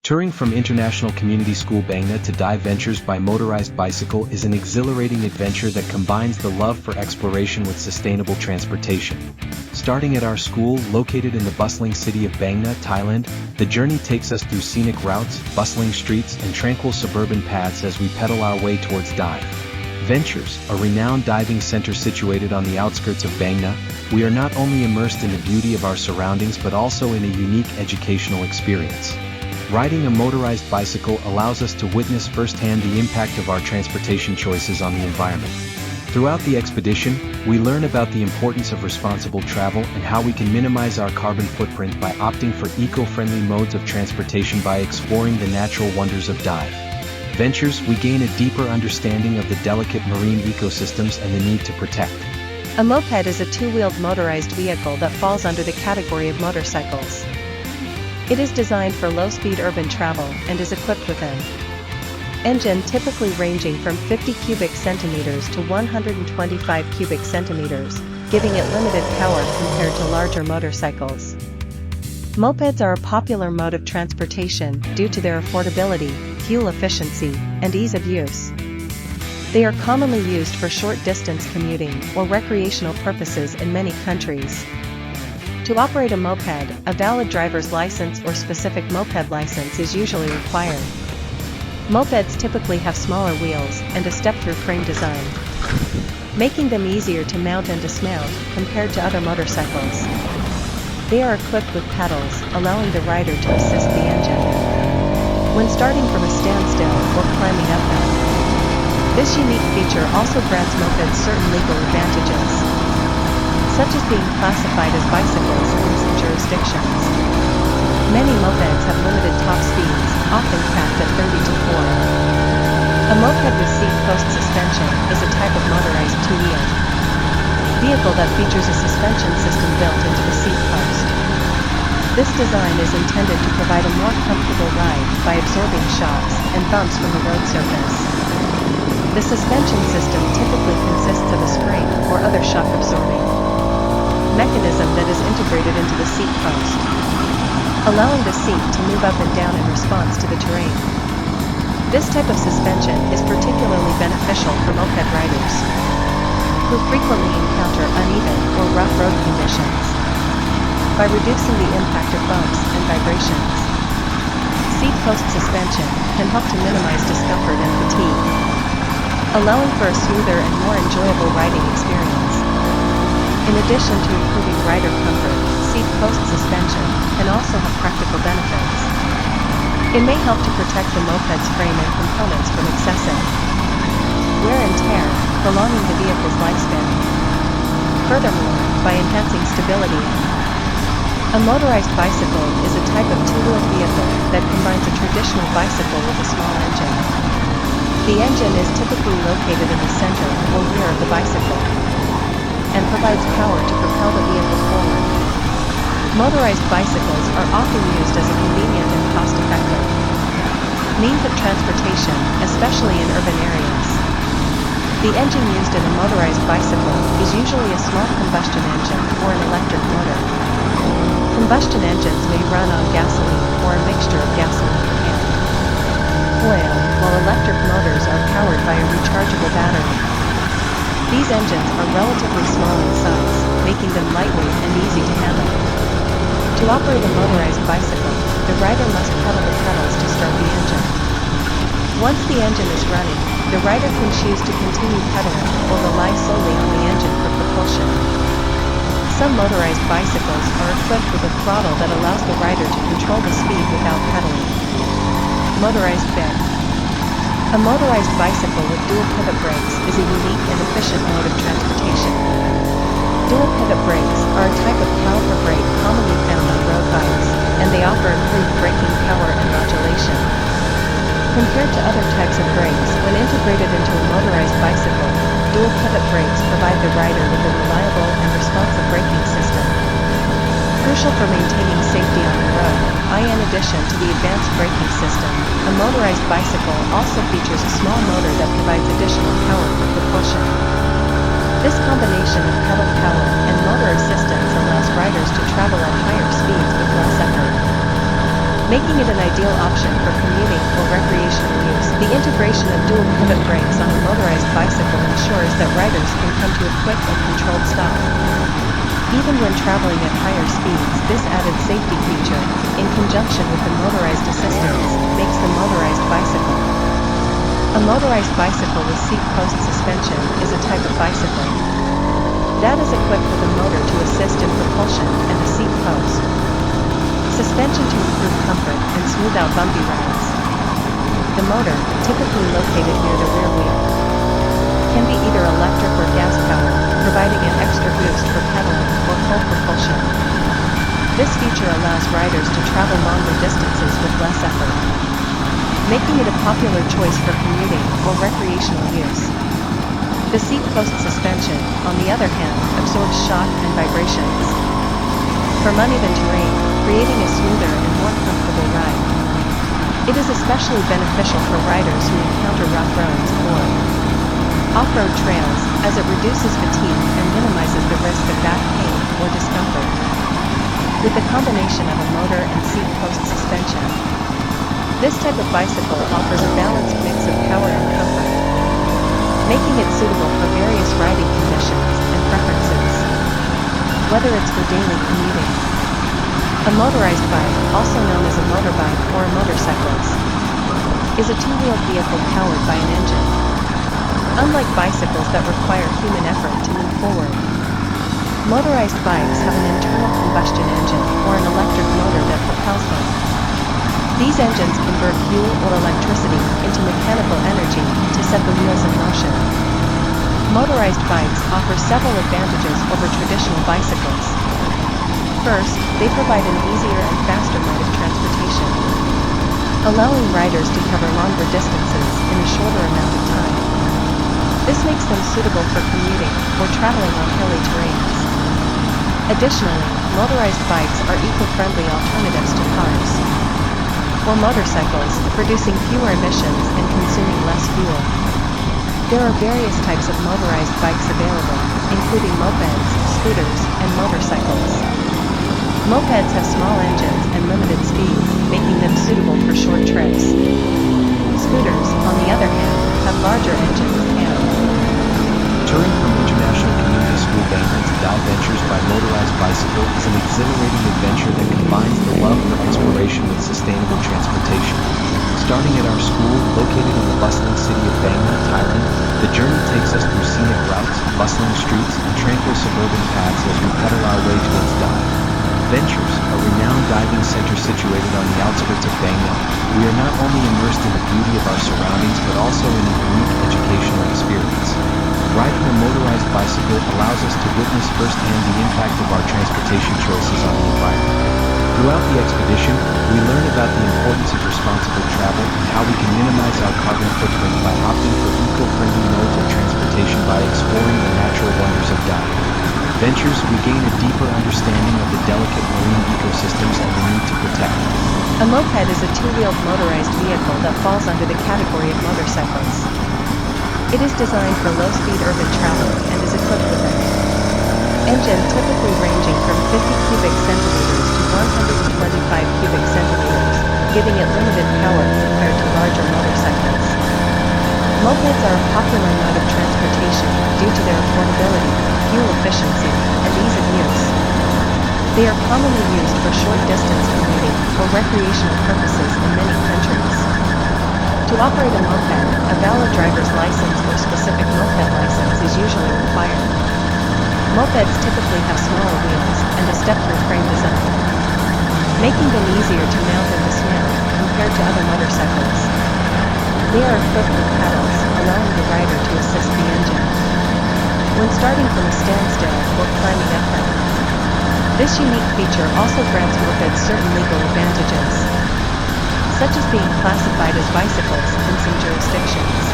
Touring from International Community School Bangna to Dive.VENTURES by Motorized Bicycle is an exhilarating adventure that combines the love for exploration with sustainable transportation. Starting at our school, located in the bustling city of Bangna, Thailand, the journey takes us through scenic routes, bustling streets, and tranquil suburban paths as we pedal our way towards Dive.VENTURES, a renowned diving center situated on the outskirts of Bangna. We are not only immersed in the beauty of our surroundings but also in a unique educational experience. Riding a motorized bicycle allows us to witness firsthand the impact of our transportation choices on the environment. Throughout the expedition, we learn about the importance of responsible travel and how we can minimize our carbon footprint by opting for eco-friendly modes of transportation. By exploring the natural wonders of Dive.VENTURES, we gain a deeper understanding of the delicate marine ecosystems and the need to protect. A moped is a two-wheeled motorized vehicle that falls under the category of motorcycles. It is designed for low-speed urban travel and is equipped with an engine typically ranging from 50 cubic centimeters to 125 cubic centimeters, giving it limited power compared to larger motorcycles. Mopeds are a popular mode of transportation due to their affordability, fuel efficiency, and ease of use. They are commonly used for short-distance commuting or recreational purposes in many countries. To operate a moped, a valid driver's license or specific moped license is usually required. Mopeds typically have smaller wheels and a step-through frame design, making them easier to mount and dismount compared to other motorcycles. They are equipped with pedals, allowing the rider to assist the engine when starting from a standstill or climbing uphill. This unique feature also grants mopeds certain legal advantages, such as being classified as bicycles in some jurisdictions. Many mopeds have limited top speeds, often capped at 30 to 4. A moped with seat post suspension is a type of motorized two-wheel vehicle that features a suspension system built into the seat post. This design is intended to provide a more comfortable ride by absorbing shocks and bumps from the road surface. The suspension system typically consists of a spring or other shock-absorbing mechanism that is integrated into the seat post, allowing the seat to move up and down in response to the terrain. This type of suspension is particularly beneficial for moped riders who frequently encounter uneven or rough road conditions by reducing the impact of bumps and vibrations. Seat post suspension can help to minimize discomfort and fatigue, allowing for a smoother and more enjoyable riding experience. In addition to improving rider comfort, seat post suspension can also have practical benefits. It may help to protect the moped's frame and components from excessive wear and tear, prolonging the vehicle's lifespan. Furthermore, by enhancing stability, a motorized bicycle is a type of two-wheeled vehicle that combines a traditional bicycle with a small engine. The engine is typically located in the center or rear of the bicycle and provides power to propel the vehicle forward. Motorized bicycles are often used as a convenient and cost-effective means of transportation, especially in urban areas. The engine used in a motorized bicycle is usually a small combustion engine or an electric motor. Combustion engines may run on gasoline or a mixture of gasoline and oil, while electric motors are powered by a rechargeable battery. These engines are relatively small in size, making them lightweight and easy to handle. To operate a motorized bicycle, the rider must pedal the pedals to start the engine. Once the engine is running, the rider can choose to continue pedaling or rely solely on the engine for propulsion. Some motorized bicycles are equipped with a throttle that allows the rider to control the speed without pedaling. Motorized Spec. A motorized bicycle with dual pivot brakes is a unique and efficient mode of transportation. Dual pivot brakes are a type of caliper brake commonly found on road bikes, and they offer improved braking power and modulation. Compared to other types of brakes, when integrated into a motorized bicycle, dual pivot brakes provide the rider with a reliable and responsive braking system, crucial for maintaining safety on the road. In addition to the advanced braking system, a motorized bicycle also features a small motor that provides additional power for propulsion. This combination of pedal power and motor assistance allows riders to travel at higher speeds with less effort. making it an ideal option for commuting or recreational use. The integration of dual pivot brakes on a motorized bicycle ensures that riders can come to a quick and controlled stop. Even when traveling at higher speeds, this added safety feature, in conjunction with the motorized assistance, makes the motorized bicycle. A motorized bicycle with seat post suspension is a type of bicycle that is equipped with a motor to assist in propulsion and a seat post. Suspension to improve comfort and smooth out bumpy rides. The motor, typically located near the rear wheel, can be either electric or gas powered, providing an extra boost for pedaling or full propulsion. This feature allows riders to travel longer distances with less effort, making it a popular choice for commuting or recreational use. The seat post suspension, on the other hand, absorbs shock and vibrations from uneven terrain, creating a smoother and more comfortable ride. It is especially beneficial for riders who encounter rough roads or off-road trails, as it reduces fatigue and minimizes the risk of back pain or discomfort. With the combination of a motor and seat post suspension, this type of bicycle offers a balanced mix of power and comfort, making it suitable for various riding conditions and preferences, whether it's for daily commuting. A motorized bike, also known as a motorbike or a motorcyclist, is a two-wheeled vehicle powered by an engine. Unlike bicycles that require human effort to move forward, motorized bikes have an internal combustion engine or an electric motor that propels them. These engines convert fuel or electricity into mechanical energy to set the wheels in motion. Motorized bikes offer several advantages over traditional bicycles. First, they provide an easier and faster mode of transportation, allowing riders to cover longer distances in a shorter amount of time. This makes them suitable for commuting or traveling on hilly terrains. Additionally, motorized bikes are eco-friendly alternatives to cars or motorcycles, producing fewer emissions and consuming less fuel. There are various types of motorized bikes available, including mopeds, scooters, and motorcycles. Mopeds have small engines and limited speed, making them suitable for short trips. Scooters, on the other hand, have larger engines and Touring from International Community School Bangor to Dive.VENTURES by Motorized Bicycle is an exhilarating adventure that combines the love for exploration with sustainable transportation. Starting at our school, located in the bustling city of Bangor, Thailand, the journey takes us through scenic routes, bustling streets, and tranquil suburban paths as we pedal our way towards Dive.VENTURES, a renowned diving center situated on the outskirts of Bangor. We are not only immersed in the beauty of our surroundings but also in a unique educational experience. Riding a motorized bicycle allows us to witness firsthand the impact of our transportation choices on the environment. Throughout the expedition, we learn about the importance of responsible travel and how we can minimize our carbon footprint by opting for eco-friendly modes of transportation by exploring the natural wonders of Dive.VENTURES. We gain a deeper understanding of the delicate marine ecosystems and the need to protect them. a moped is a two-wheeled motorized vehicle that falls under the category of motorcycles. It is designed for low-speed urban travel and is equipped with an engine typically ranging from 50 cubic centimeters to 125 cubic centimeters, giving it limited power compared to larger motorcycles. Mopeds are a popular mode of transportation due to their affordability, fuel efficiency, and ease of use. They are commonly used for short-distance commuting or recreational purposes in many countries. To operate a moped, a valid driver's license or specific moped license is usually required. Mopeds typically have smaller wheels and a step-through frame design, making them easier to mount and dismount compared to other motorcycles. They are equipped with paddles, allowing the rider to assist the engine when starting from a standstill or climbing uphill. This unique feature also grants mopeds certain legal advantages, such as being classified as bicycles in some jurisdictions.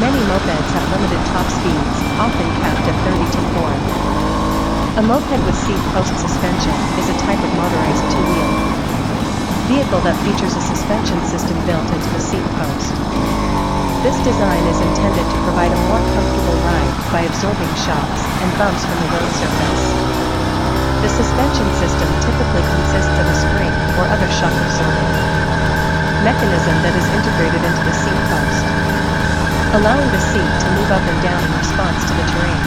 Many mopeds have limited top speeds, often capped at 30 to 4. A moped with seat post suspension is a type of motorized two-wheel vehicle that features a suspension system built into the seat post. This design is intended to provide a more comfortable ride by absorbing shocks and bumps from the road surface. The suspension system typically consists of a spring or other shock-absorbing mechanism that is integrated into the seat post, allowing the seat to move up and down in response to the terrain.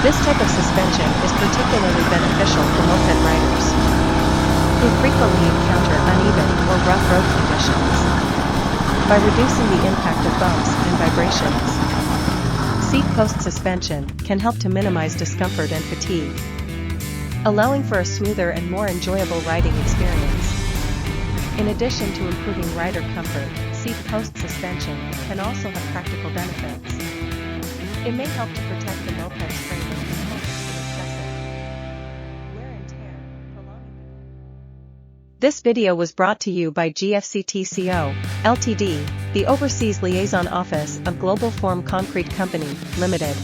This type of suspension is particularly beneficial for moped riders who frequently encounter uneven or rough road conditions by reducing the impact of bumps and vibrations. Seat post suspension can help to minimize discomfort and fatigue, allowing for a smoother and more enjoyable riding experience. In addition to improving rider comfort, seat post suspension can also have practical benefits. It may help to protect the moped's frame and components from excessive wear and tear, prolonging the... This video was brought to you by GFCTCO, Ltd., the Overseas Liaison Office of Global Form Concrete Company, Limited.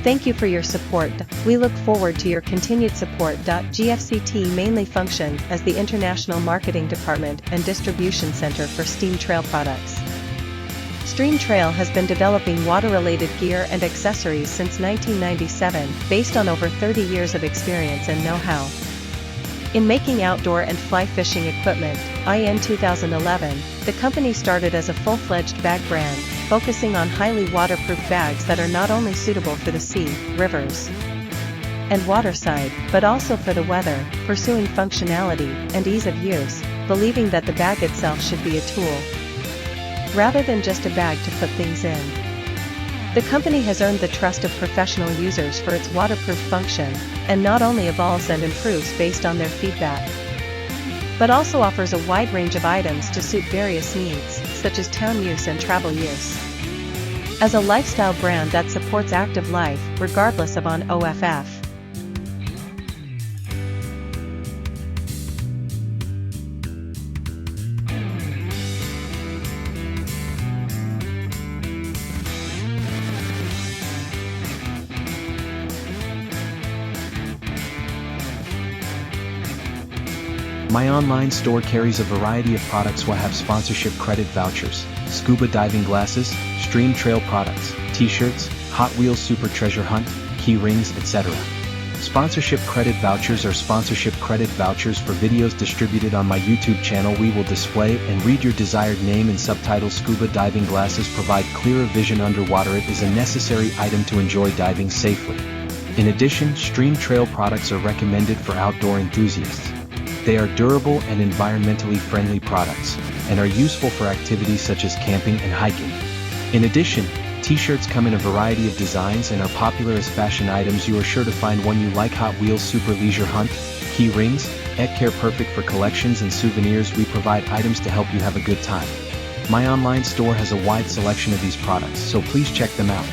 Thank you for your support. We look forward to your continued support. GFCT mainly functions as the international marketing department and distribution center for Steam Trail products. Steam Trail has been developing water-related gear and accessories since 1997, based on over 30 years of experience and know-how in making outdoor and fly fishing equipment. In 2011, the company started as a full-fledged bag brand, focusing on highly waterproof bags that are not only suitable for the sea, rivers, and waterside, but also for the weather, pursuing functionality and ease of use, believing that the bag itself should be a tool rather than just a bag to put things in. The company has earned the trust of professional users for its waterproof function, and not only evolves and improves based on their feedback, but also offers a wide range of items to suit various needs, such as town use and travel use. As a lifestyle brand that supports active life, regardless of on OFF. My online store carries a variety of products. We have sponsorship credit vouchers, scuba diving glasses, stream trail products, t-shirts, Hot Wheels Super Treasure Hunt, key rings, etc. Sponsorship credit vouchers are sponsorship credit vouchers for videos distributed on my YouTube channel. We will display and read your desired name and subtitle. Scuba diving glasses provide clearer vision underwater. It is a necessary item to enjoy diving safely. In addition, stream trail products are recommended for outdoor enthusiasts. They are durable and environmentally friendly products, and are useful for activities such as camping and hiking. In addition, t-shirts come in a variety of designs and are popular as fashion items. You are sure to find one you like. Hot Wheels Super Leisure Hunt, key rings, care perfect for collections and souvenirs. We provide items to help you have a good time. My online store has a wide selection of these products, so please check them out.